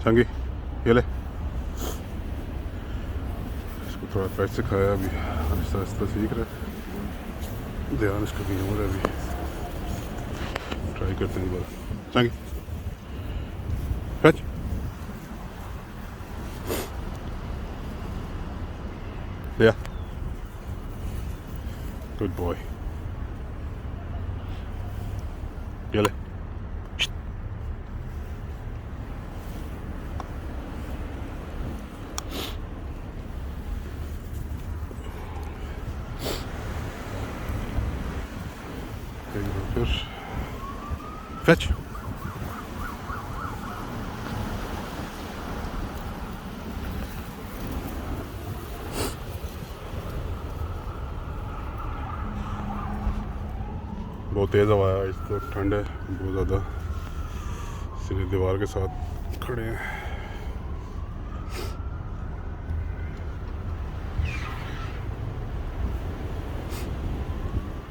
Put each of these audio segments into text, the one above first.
संगी ये ले, इसको थोड़ा पैसे सिखाया, अभी आहिस्ता आहिस्ता सीख रहा है, ध्यान इसका कहीं हो रहा है, अभी ट्राई करते हैं दोबारा। संगी फैच, लिया, गुड बॉय, ये ले, फिर फैच, बहुत तेज़ हवा है, इस तरफ ठंड है बहुत ज़्यादा, सीधे दीवार के साथ खड़े हैं।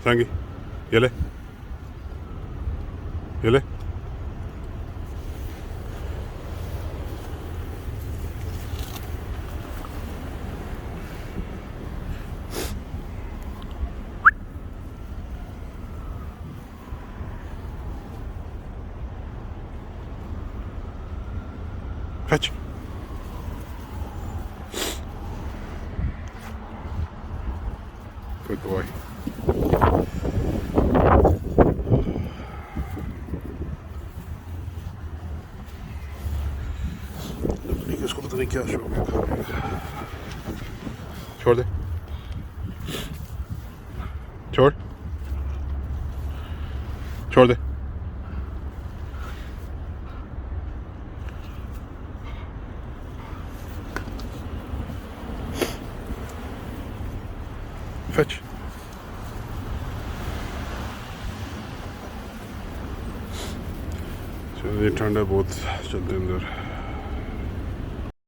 संगी ये ले, ये ले, fetch, good boy, इसको पता नहीं क्या शौक है, छोड़ दे, छोड़, छोड़ दे, fetch, चलिए ठंड है बहुत, चलते हैं अंदर।